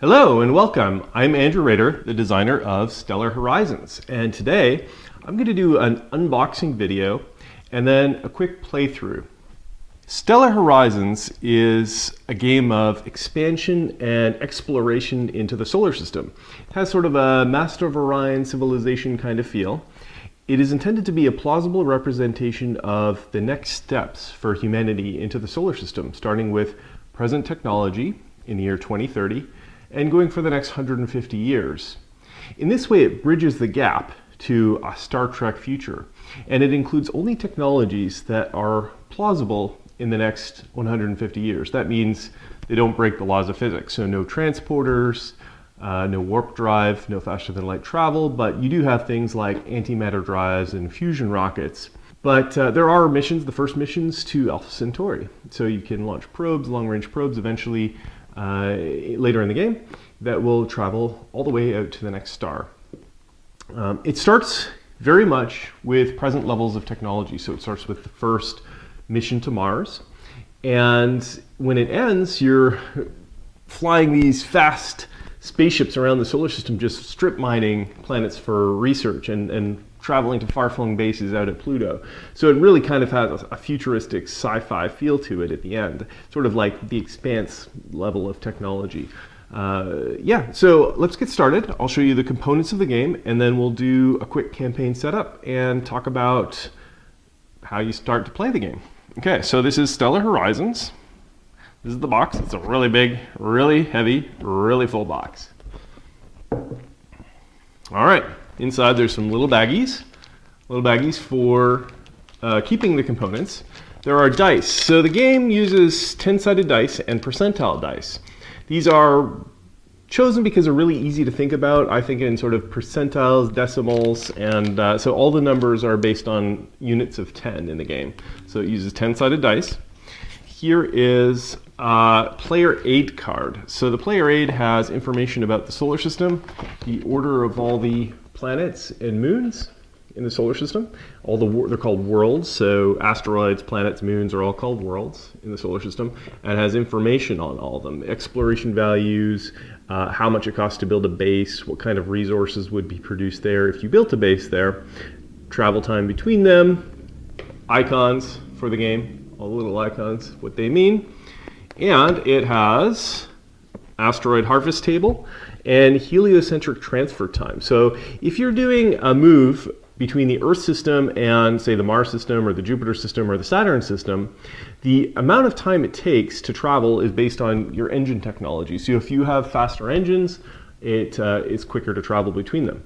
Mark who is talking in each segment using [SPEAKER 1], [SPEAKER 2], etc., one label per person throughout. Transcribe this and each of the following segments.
[SPEAKER 1] Hello and welcome. I'm Andrew Rader, the designer of Stellar Horizons, and today I'm going to do an unboxing video and then a quick playthrough. Stellar Horizons is a game of expansion and exploration into the solar system. It has sort of a Master of Orion civilization kind of feel. It is intended to be a plausible representation of the next steps for humanity into the solar system, starting with present technology in the year 2030 and going for the next 150 years. In this way, it bridges the gap to a Star Trek future, and it includes only technologies that are plausible in the next 150 years. That means they don't break the laws of physics, so no transporters, no warp drive, no faster than light travel, but you do have things like antimatter drives and fusion rockets. But there are missions, the first missions to Alpha Centauri. So you can launch probes, long-range probes, eventually later in the game, that will travel all the way out to the next star. It starts very much with present levels of technology. So it starts with the first mission to Mars. And when it ends, you're flying these fast spaceships around the solar system, just strip mining planets for research and traveling to far-flung bases out at Pluto. So it really kind of has a futuristic sci-fi feel to it at the end, sort of like the Expanse level of technology. So let's get started. I'll show you the components of the game, and then we'll do a quick campaign setup and talk about how you start to play the game. Okay, so this is Stellar Horizons. This is the box. It's a really big, really heavy, really full box. All right. Inside there's some little baggies for keeping the components. There are dice. So the game uses 10-sided dice and percentile dice. These are chosen because they're really easy to think about. I think in sort of percentiles, decimals, and so all the numbers are based on units of 10 in the game. So it uses 10-sided dice. Here is a player aid card. So the player aid has information about the solar system, the order of all the planets and moons in the solar system. They're called worlds, so asteroids, planets, moons are all called worlds in the solar system, and has information on all of them. Exploration values, how much it costs to build a base, what kind of resources would be produced there if you built a base there, travel time between them, icons for the game, all the little icons, what they mean, and it has asteroid harvest table and heliocentric transfer time. So if you're doing a move between the Earth system and, say, the Mars system or the Jupiter system or the Saturn system, the amount of time it takes to travel is based on your engine technology. So if you have faster engines, it's quicker to travel between them.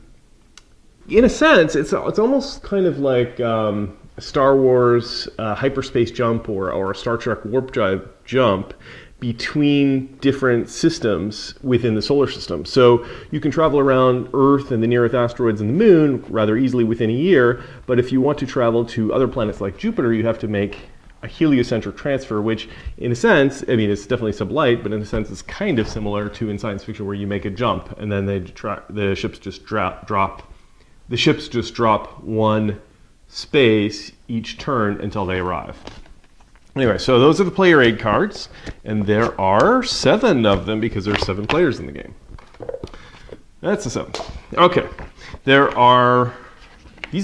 [SPEAKER 1] In a sense, it's almost kind of like a Star Wars hyperspace jump or a Star Trek warp drive jump between different systems within the solar system. So you can travel around Earth and the near-Earth asteroids and the Moon rather easily within a year, but if you want to travel to other planets like Jupiter, you have to make a heliocentric transfer, which in a sense, I mean, it's definitely sublight, but in a sense it's kind of similar to in science fiction where you make a jump and then the ships just drop one space each turn until they arrive. Anyway, so those are the player aid cards, and there are 7 of them because there are 7 players in the game. That's the 7. Okay, these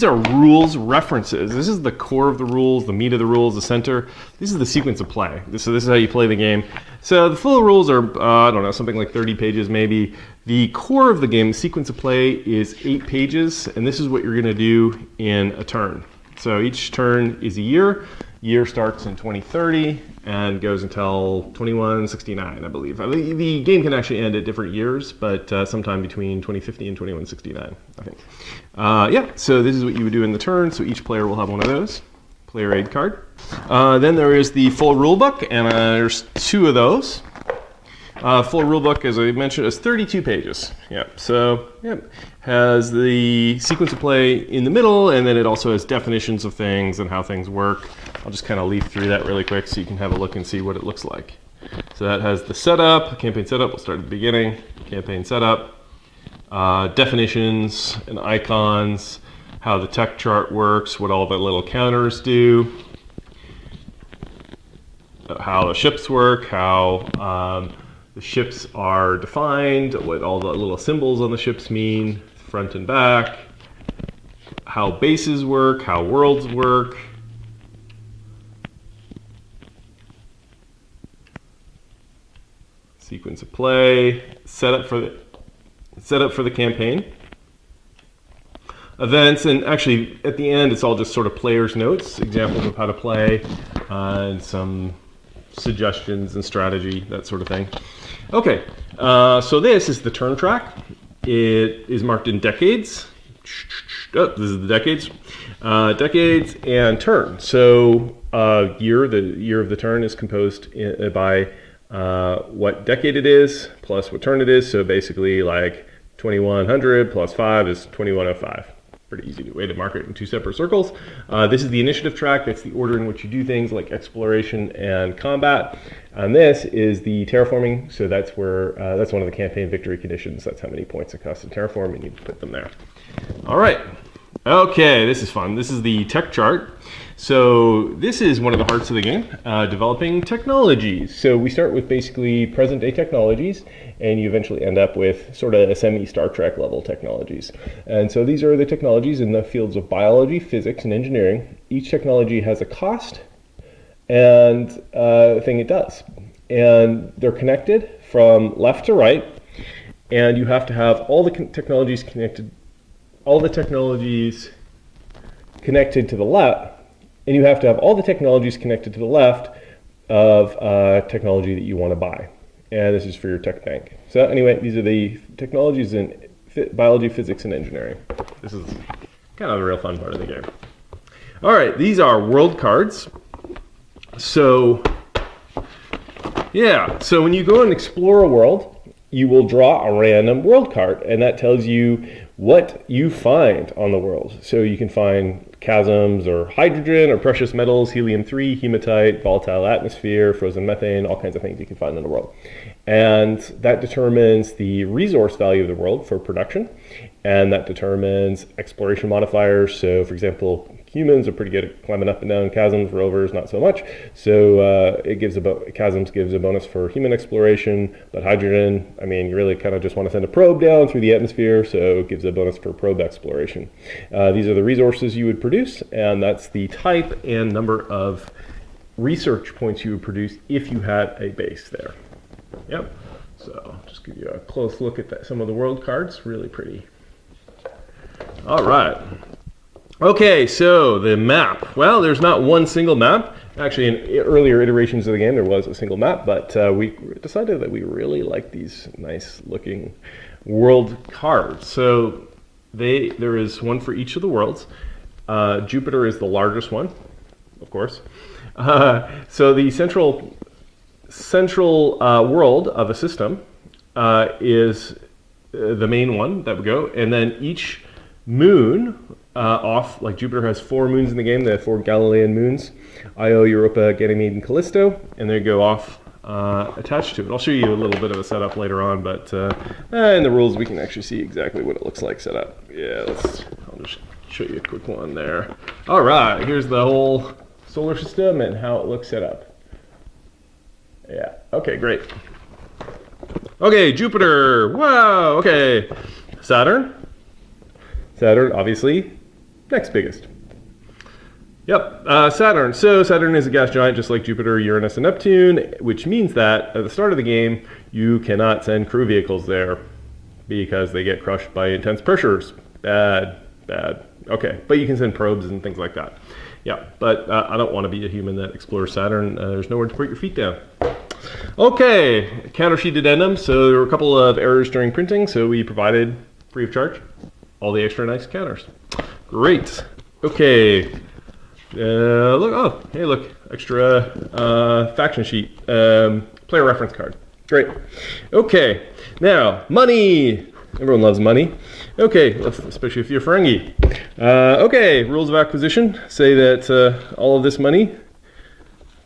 [SPEAKER 1] are rules references. This is the core of the rules, the meat of the rules, the center. This is the sequence of play. This is how you play the game. So the full rules are, I don't know, something like 30 pages maybe. The core of the game, the sequence of play, is 8 pages, and this is what you're going to do in a turn. So each turn is a year. Year starts in 2030 and goes until 2169, I believe. The game can actually end at different years, but sometime between 2050 and 2169, I think. So this is what you would do in the turn. So each player will have one of those, player aid card. Then there is the full rulebook, and there's 2 of those. Full rulebook, as I mentioned, is 32 pages. Has the sequence of play in the middle, and then it also has definitions of things and how things work. I'll just kind of leaf through that really quick so you can have a look and see what it looks like. So that has the setup, campaign setup. We'll start at the beginning. Campaign setup, definitions and icons, how the tech chart works, what all the little counters do, how the ships work, how The ships are defined, what all the little symbols on the ships mean, front and back, how bases work, how worlds work. Sequence of play, setup for the campaign. Events, and actually at the end it's all just sort of player's notes, examples of how to play, and some suggestions and strategy, that sort of thing. Okay, so this is the turn track. It is marked in decades. Oh, this is the decades. Decades and turn. So the year of the turn is composed by what decade it is plus what turn it is. So basically like 2100 plus 5 is 2105. Pretty easy way to mark it in two separate circles. This is the initiative track. That's the order in which you do things like exploration and combat. And this is the terraforming. So that's where that's one of the campaign victory conditions. That's how many points it costs to terraform, and you put them there. All right. Okay, this is fun. This is the tech chart. So this is one of the hearts of the game, developing technologies. So we start with basically present day technologies, and you eventually end up with sort of semi-Star Trek level technologies. And so these are the technologies in the fields of biology, physics, and engineering. Each technology has a cost and thing it does. And they're connected from left to right, and you have to have all the technologies connected to the left, and you have to have all the technologies connected to the left of technology that you want to buy. And this is for your tech bank. So anyway, these are the technologies in biology, physics, and engineering. This is kind of the real fun part of the game. All right, these are world cards. So yeah, so when you go and explore a world, you will draw a random world card, and that tells you what you find on the world. So you can find chasms or hydrogen or precious metals, helium-3, hematite, volatile atmosphere, frozen methane, all kinds of things you can find in the world. And that determines the resource value of the world for production, and that determines exploration modifiers. So for example, humans are pretty good at climbing up and down chasms, rovers not so much. So chasms gives a bonus for human exploration, but hydrogen, I mean, you really kind of just want to send a probe down through the atmosphere, so it gives a bonus for probe exploration. These are the resources you would produce, and that's the type and number of research points you would produce if you had a base there. Yep, so just give you a close look at some of the world cards, really pretty. All right. Okay, so the map. Well, there's not one single map. Actually, in earlier iterations of the game, there was a single map, but we decided that we really like these nice-looking world cards. So there is one for each of the worlds. Jupiter is the largest one, of course. So the central world of a system is the main one that would go, and then each moon off, like Jupiter has 4 moons in the game. They have 4 Galilean moons, Io, Europa, Ganymede, and Callisto, and they go off attached to it. I'll show you a little bit of a setup later on, but in the rules we can actually see exactly what it looks like set up. Yeah, I'll just show you a quick one there. All right, here's the whole solar system and how it looks set up. Yeah, okay, great. Okay, Jupiter, wow, okay. Saturn, obviously, next biggest. Yep, Saturn. So Saturn is a gas giant just like Jupiter, Uranus, and Neptune, which means that at the start of the game, you cannot send crew vehicles there because they get crushed by intense pressures. Bad. Okay, but you can send probes and things like that. Yeah, but I don't want to be a human that explores Saturn. There's nowhere to put your feet down. Okay, counter sheet addendum. So there were a couple of errors during printing, so we provided free of charge all the extra nice counters. Great. Okay. Look, extra faction sheet, player reference card. Great. Okay, now money. Everyone loves money. Okay, especially if you're Ferengi. Okay, rules of acquisition say that all of this money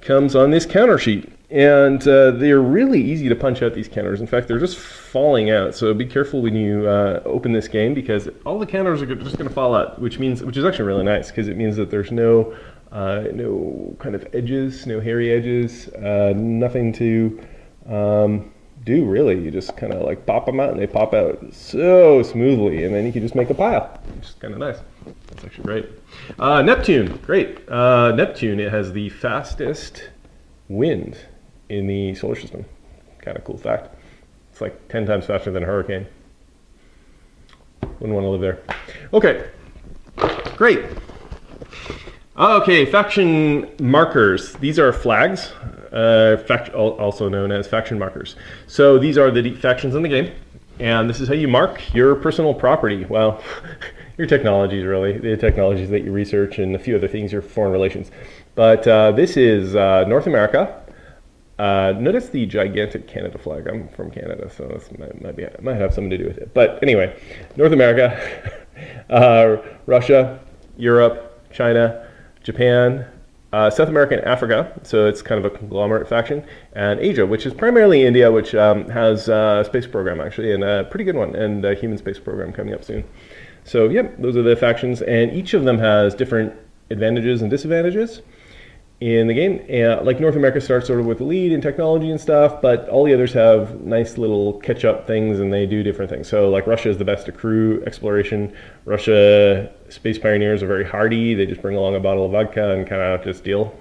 [SPEAKER 1] comes on this counter sheet. And they're really easy to punch out, these counters. In fact, they're just falling out. So be careful when you open this game, because all the counters are just going to fall out, which is actually really nice, because it means that there's no kind of edges, no hairy edges, nothing to do, really. You just kind of like pop them out and they pop out so smoothly, and then you can just make a pile, which is kind of nice. That's actually great. Neptune, great. Neptune, it has the fastest wind in the solar system. Kind of cool fact. It's like 10 times faster than a hurricane. Wouldn't want to live there. Okay, great. Okay, faction markers. These are flags, also known as faction markers. So these are the factions in the game, and this is how you mark your personal property. Well, your technologies, really. The technologies that you research and a few other things, your foreign relations. But this is North America. Notice the gigantic Canada flag. I'm from Canada, so this might have something to do with it. But anyway, North America, Russia, Europe, China, Japan, South America and Africa, so it's kind of a conglomerate faction, and Asia, which is primarily India, which has a space program, actually, and a pretty good one, and a human space program coming up soon. So, yep, those are the factions, and each of them has different advantages and disadvantages in the game. Like North America starts sort of with the lead in technology and stuff, but all the others have nice little catch-up things, and they do different things. So like Russia is the best at crew exploration. Russia space pioneers are very hardy. They just bring along a bottle of vodka and kind of just deal.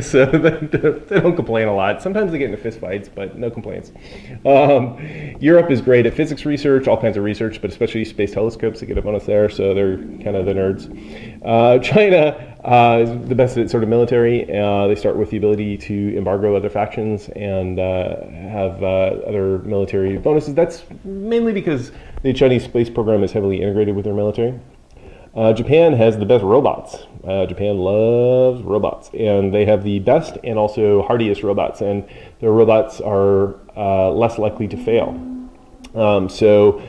[SPEAKER 1] So they don't complain a lot. Sometimes they get into fist fights, but no complaints. Europe is great at physics research, all kinds of research, but especially space telescopes. They get a bonus there, so they're kind of the nerds. China is the best at sort of military. They start with the ability to embargo other factions and have other military bonuses. That's mainly because the Chinese space program is heavily integrated with their military. Japan has the best robots. Japan loves robots, and they have the best and also hardiest robots, and their robots are less likely to fail. So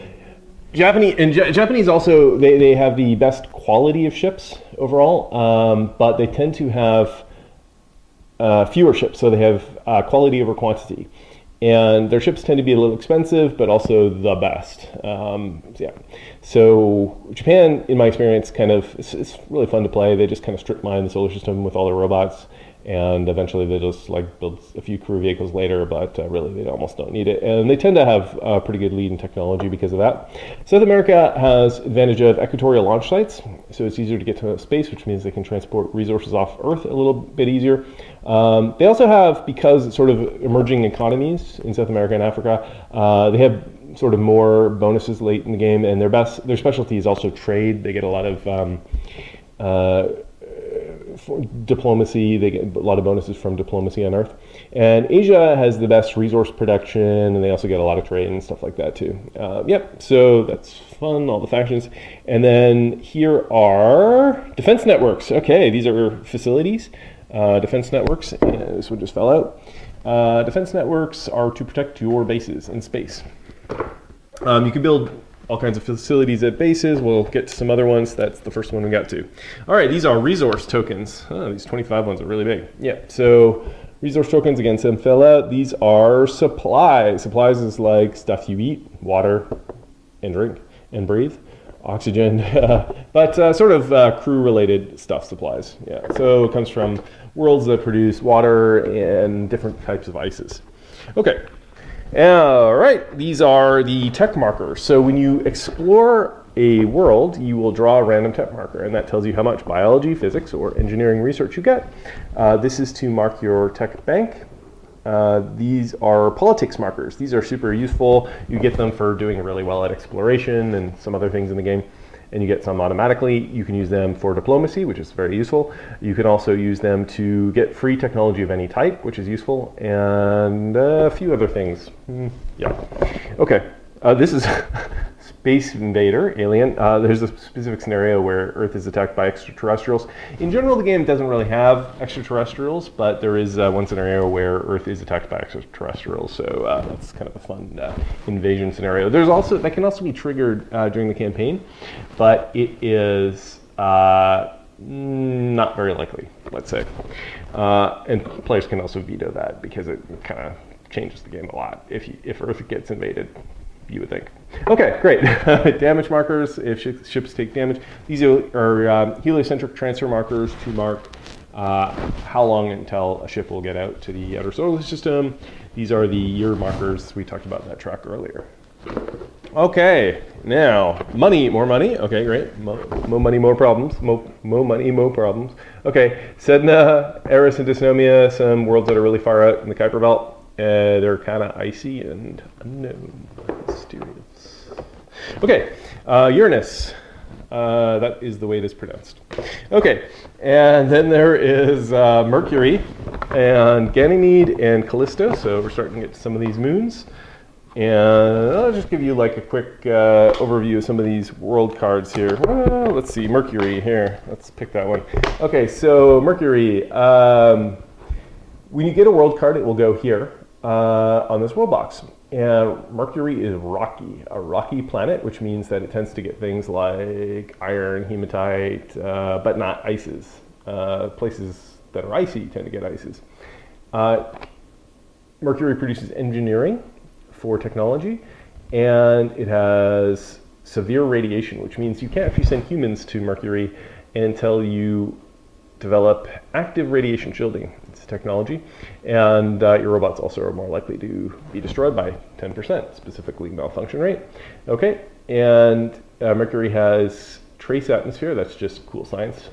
[SPEAKER 1] Japanese also, they have the best quality of ships overall, but they tend to have fewer ships, so they have quality over quantity. And their ships tend to be a little expensive, but also the best. So Japan, in my experience, it's really fun to play. They just kind of strip mine the solar system with all their robots, and eventually they just like build a few crew vehicles later, but really they almost don't need it. And they tend to have a pretty good lead in technology because of that. South America has advantage of equatorial launch sites, so it's easier to get to space, which means they can transport resources off Earth a little bit easier. They also have, because it's sort of emerging economies in South America and Africa, they have sort of more bonuses late in the game, and their specialty is also trade. They get a lot of diplomacy. They get a lot of bonuses from diplomacy on Earth. And Asia has the best resource production, and they also get a lot of trade and stuff like that too. So that's fun, all the factions. And then here are defense networks. Okay, these are facilities. Defense networks, this one just fell out. Defense networks are to protect your bases in space. You can build all kinds of facilities at bases. We'll get to some other ones. That's the first one we got to. All right, these are resource tokens. These 25 ones are really big. Yeah, so resource tokens, again, some fell out. These are supplies. Supplies is like stuff you eat, water, and drink, and breathe. Oxygen, but sort of crew-related stuff, supplies. Yeah, so it comes from worlds that produce water and different types of ices. Okay, all right, these are the tech markers. So when you explore a world, you will draw a random tech marker, and that tells you how much biology, physics, or engineering research you get. This is to mark your tech bank. These are politics markers. These are super useful. You get them for doing really well at exploration and some other things in the game, and you get some automatically. You can use them for diplomacy, which is very useful. You can also use them to get free technology of any type, which is useful, and a few other things. Okay, this is Space Invader, Alien. There's a specific scenario where Earth is attacked by extraterrestrials. In general, the game doesn't really have extraterrestrials, but there is one scenario where Earth is attacked by extraterrestrials, so that's kind of a fun invasion scenario. That can also be triggered during the campaign, but it is not very likely, let's say. And players can also veto that because it kind of changes the game a lot if Earth gets invaded, you would think. Okay, great. Damage markers, if ships take damage. These are heliocentric transfer markers to mark how long until a ship will get out to the outer solar system. These are the year markers we talked about in that track earlier. Okay, now money, more money. Okay, great. More money, more problems. More money, more problems. Okay, Sedna, Eris, and Dysnomia, some worlds that are really far out in the Kuiper Belt. They're kind of icy and unknown, mysterious. Okay, Uranus. That is the way it is pronounced. Okay, and then there is Mercury and Ganymede and Callisto. So we're starting to get to some of these moons. And I'll just give you like a quick overview of some of these world cards here. Well, let's see, Mercury here. Let's pick that one. Okay, so Mercury. When you get a world card, it will go here on this world box. And Mercury is rocky, a rocky planet, which means that it tends to get things like iron, hematite, but not ices. Places that are icy tend to get ices. Mercury produces engineering for technology, and it has severe radiation, which means you can't actually send humans to Mercury until you develop active radiation shielding. It's technology, and your robots also are more likely to be destroyed by 10%, specifically malfunction rate. Okay, and Mercury has trace atmosphere. That's just cool science.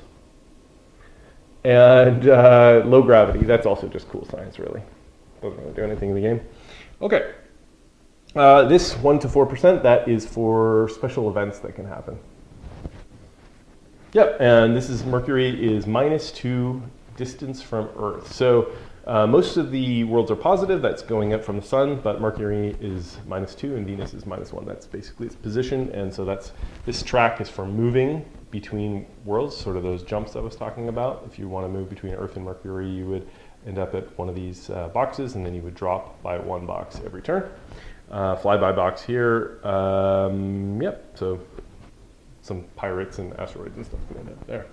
[SPEAKER 1] And low gravity. That's also just cool science, really. Doesn't really do anything in the game. Okay. This 1 to 4%, that is for special events that can happen. Yep, and this is Mercury is -2 distance from Earth. So most of the worlds are positive, that's going up from the sun, but Mercury is -2 and Venus is -1. That's basically its position, and so this track is for moving between worlds, sort of those jumps I was talking about. If you want to move between Earth and Mercury, you would end up at one of these boxes, and then you would drop by one box every turn. Flyby box here. Yep, so some pirates and asteroids and stuff can end up there.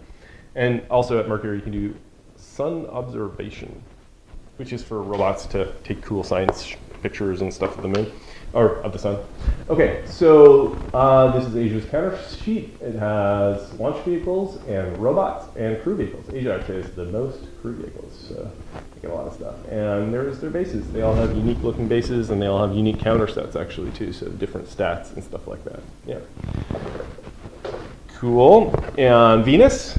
[SPEAKER 1] And also at Mercury, you can do sun observation, which is for robots to take cool science pictures and stuff of the moon, or of the sun. Okay, so this is Asia's counter sheet. It has launch vehicles and robots and crew vehicles. Asia actually has the most crew vehicles, so they get a lot of stuff. And there's their bases. They all have unique looking bases, and they all have unique counter sets actually too, so different stats and stuff like that. Yeah. Cool. And Venus,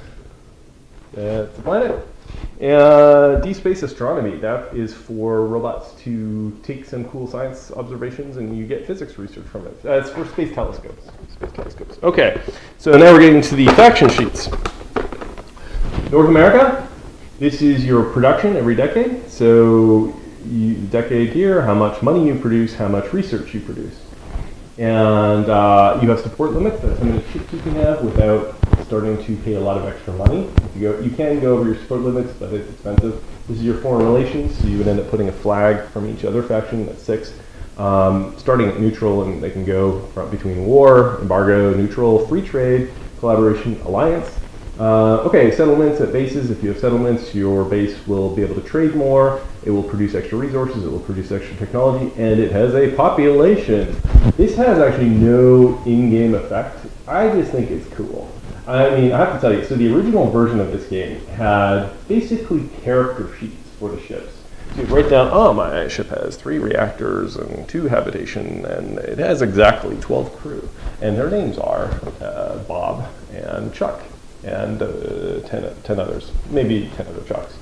[SPEAKER 1] that's a planet. And deep space astronomy, that is for robots to take some cool science observations, and you get physics research from it. It's for space telescopes. Okay, so now we're getting to the faction sheets. North America, this is your production every decade. So decade here, how much money you produce, how much research you produce. And you have support limits. That's how many chips you can have without starting to pay a lot of extra money. You can go over your support limits, but it's expensive. This is your foreign relations, so you would end up putting a flag from each other faction. That's 6. Starting at neutral, and they can go between war, embargo, neutral, free trade, collaboration, alliance. Okay, settlements at bases. If you have settlements, your base will be able to trade more. It will produce extra resources. It will produce extra technology, and it has a population. This has actually no in-game effect. I just think it's cool. I mean, I have to tell you, so the original version of this game had basically character sheets for the ships. So you write down, oh, my ship has 3 reactors and 2 habitation, and it has exactly 12 crew. And their names are Bob and Chuck, and 10 others, maybe 10 other Chucks.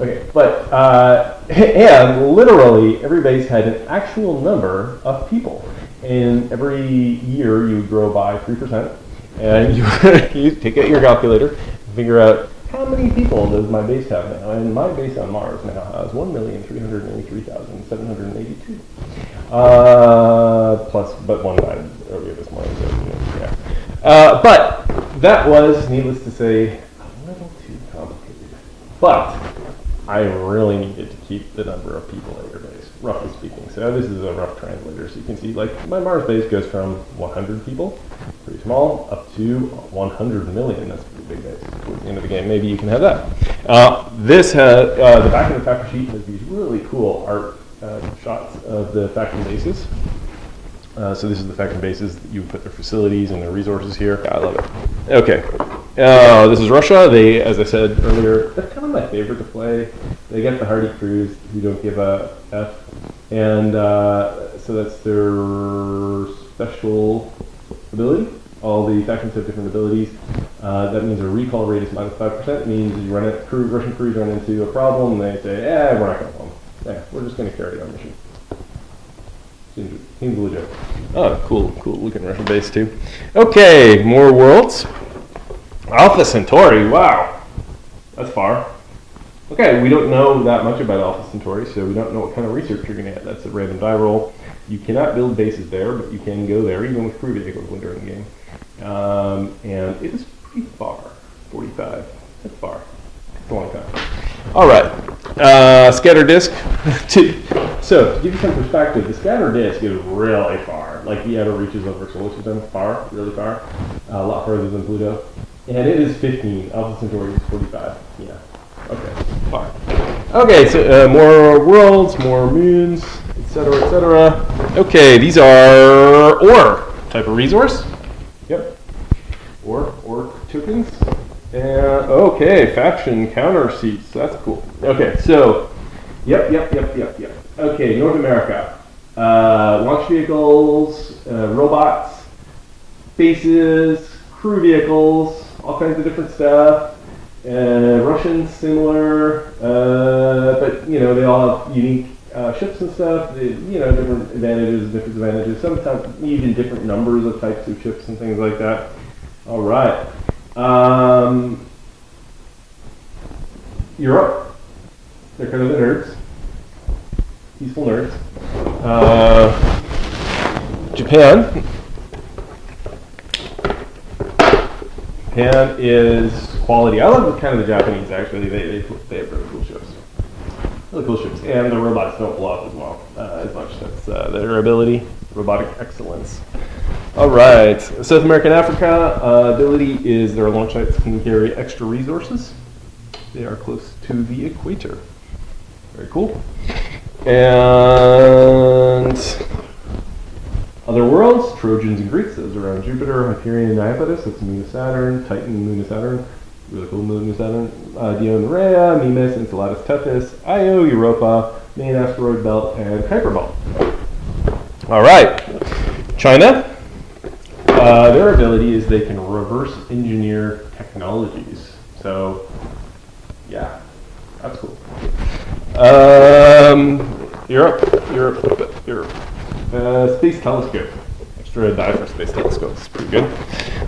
[SPEAKER 1] Okay, but, and literally every base had an actual number of people. And every year you would grow by 3%. And you take out your calculator, figure out how many people does my base have now. And my base on Mars now has 1,383,782. But one died earlier this morning. So, yeah. But that was, needless to say, a little too complicated. But I really needed to keep the number of people at your base, roughly speaking. So this is a rough translator. So you can see, like, my Mars base goes from 100 people, pretty small, up to 100 million. That's a pretty big base. Towards the end of the game, maybe you can have that. This has, the back of the faction sheet has these really cool art shots of the faction bases. So this is the faction bases. You would put their facilities and their resources here. I love it. Okay. This is Russia. They, as I said earlier, they're kind of my favorite to play. They get the hardy crews who don't give a F. And so that's their special ability. All the factions have different abilities. That means a recall rate is -5%. It means you run it, Russian crews run into a problem, and they say, we're not going to bomb. Yeah, we're just going to carry our mission. Seems legit. Oh, cool looking Russian base too. Okay, more worlds. Alpha Centauri, wow. That's far. Okay, we don't know that much about Alpha Centauri, so we don't know what kind of research you're going to get. That's a random die roll. You cannot build bases there, but you can go there, even with crew vehicles during the game. And it is pretty far. 45. That's far. It's a long time. All right. Scatter disk. So, to give you some perspective, the scatter disk is really far. Like the outer reaches of our solar system, far, really far. A lot farther than Pluto. And it is 15. Alpha Centauri is 45. Yeah. Okay. Far. Okay, so more worlds, more moons, etc., etc. Okay, these are ore type of resource. Yep. Ore tokens. And okay, faction counter seats. That's cool. Okay, so yep. Okay, North America. Launch vehicles, robots, bases, crew vehicles, all kinds of different stuff. Russians similar, but you know they all have unique ships and stuff. Different advantages, disadvantages. Sometimes even different numbers of types of ships and things like that. All right. Europe. They're kind of the nerds. Peaceful nerds. Japan. Japan is quality. I love kind of the Japanese actually. They have really cool ships. Really cool ships. And the robots don't blow up as well as much. That's their ability. Robotic excellence. All right. South America and Africa. Ability is their launch sites can carry extra resources. They are close to the equator. Very cool. And other worlds, Trojans and Greeks, those around Jupiter, Hyperion and Iapetus, that's the moon of Saturn, Titan, moon of Saturn, really cool moon of Saturn, Dione, Rhea, Mimas, Enceladus, Tethys, Io, Europa, main asteroid belt, and Kuiper belt. All right, China, their ability is they can reverse engineer technologies. So, yeah, that's cool. Europe. Space telescope. Extra die for space telescopes. Pretty good.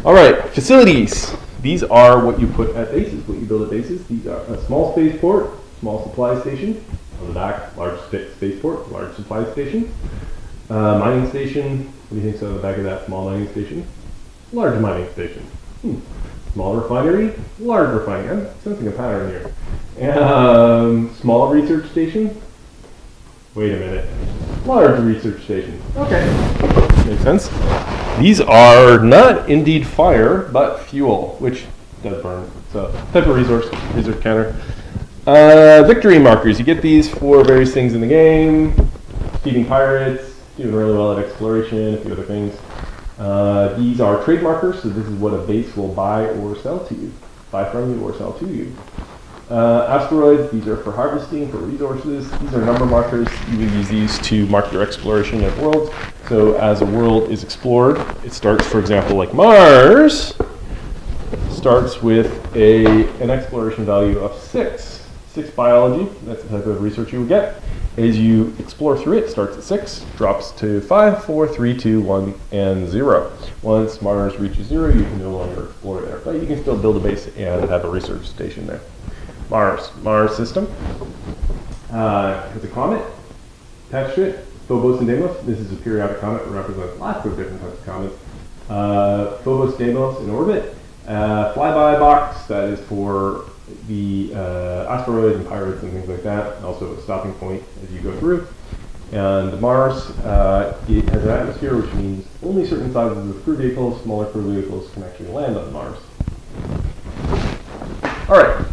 [SPEAKER 1] All right, facilities. These are what you put at bases, what you build at bases. These are a small spaceport, small supply station. On the back, large spaceport, large supply station. Mining station. What do you think's on the back of that small mining station? Large mining station. Small refinery, large refinery. I'm sensing a pattern here. Small research station. Wait a minute. Large research station. Okay. Makes sense. These are not indeed fire, but fuel, which does burn. So, type of resource counter. Victory markers. You get these for various things in the game. Defeating pirates, doing really well at exploration, a few other things. These are trade markers, so this is what a base will buy or sell to you. Buy from you or sell to you. Asteroids, these are for harvesting, for resources. These are number markers. You would use these to mark your exploration of worlds. So as a world is explored, it starts, for example, like Mars, starts with an exploration value of 6. 6 biology, that's the type of research you would get. As you explore through it, starts at 6, drops to 5, 4, 3, 2, 1, and 0. Once Mars reaches 0, you can no longer explore there. But you can still build a base and have a research station there. Mars system. It's a comet attached to it. Phobos and Deimos. This is a periodic comet. It represents lots of different types of comets. Phobos, Deimos in orbit. Flyby box, that is for the asteroids and pirates and things like that. Also a stopping point as you go through. And Mars, it has an atmosphere, which means only certain sizes of crew vehicles, smaller crew vehicles, can actually land on Mars. All right.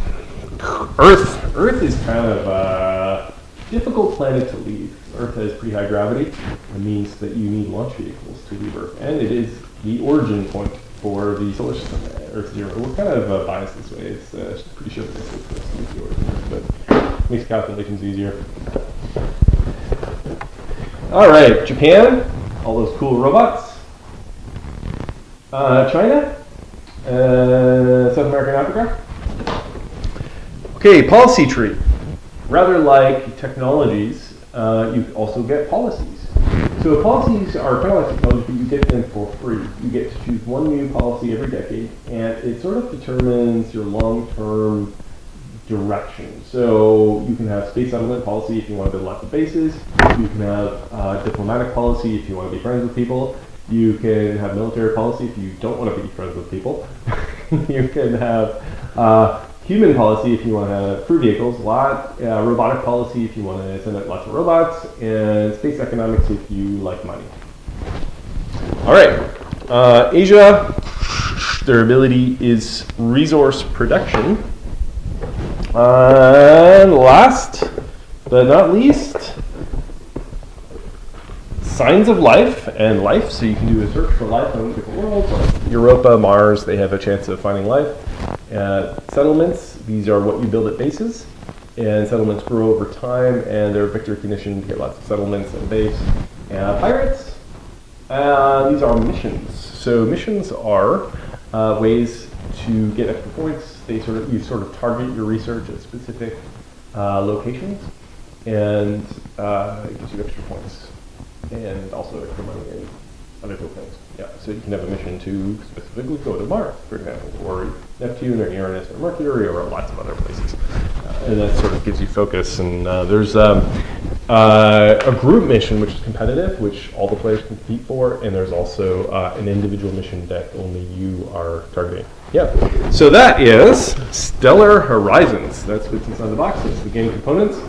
[SPEAKER 1] Earth is kind of a difficult planet to leave. Earth has pretty high gravity. It means that you need launch vehicles to leave Earth. And it is the origin point for the solar system, Earth Zero. We're kind of biased this way. It's pretty sure that it's the origin, but it makes calculations easier. All right, Japan, all those cool robots. China, South America and Africa. Okay, policy tree. Rather like technologies, you also get policies. So policies are kind of like technology, but you get them for free. You get to choose one new policy every decade, and it sort of determines your long-term direction. So you can have space settlement policy if you want to build lots of bases. You can have diplomatic policy if you want to be friends with people. You can have military policy if you don't want to be friends with people. You can have human policy if you want to have crew vehicles, robotic policy if you want to send out lots of robots, and space economics if you like money. All right, Asia, their ability is resource production. And last but not least, signs of life and life. So you can do a search for life on different worlds, like Europa, Mars, they have a chance of finding life. Settlements, these are what you build at bases. And settlements grow over time, and they're vector recognition to get lots of settlements at a base. And pirates, these are missions. So missions are ways to get extra points. You sort of target your research at specific locations, and it gives you extra points, and also extra money and other cool things. Yeah, so you can have a mission to specifically go to Mars, for example, or Neptune, or Uranus, or Mercury, or lots of other places, and that sort of gives you focus. And there's a group mission, which is competitive, which all the players compete for, and there's also an individual mission that only you are targeting. Yeah, so that is Stellar Horizons. That's what's inside the box. That's the game components.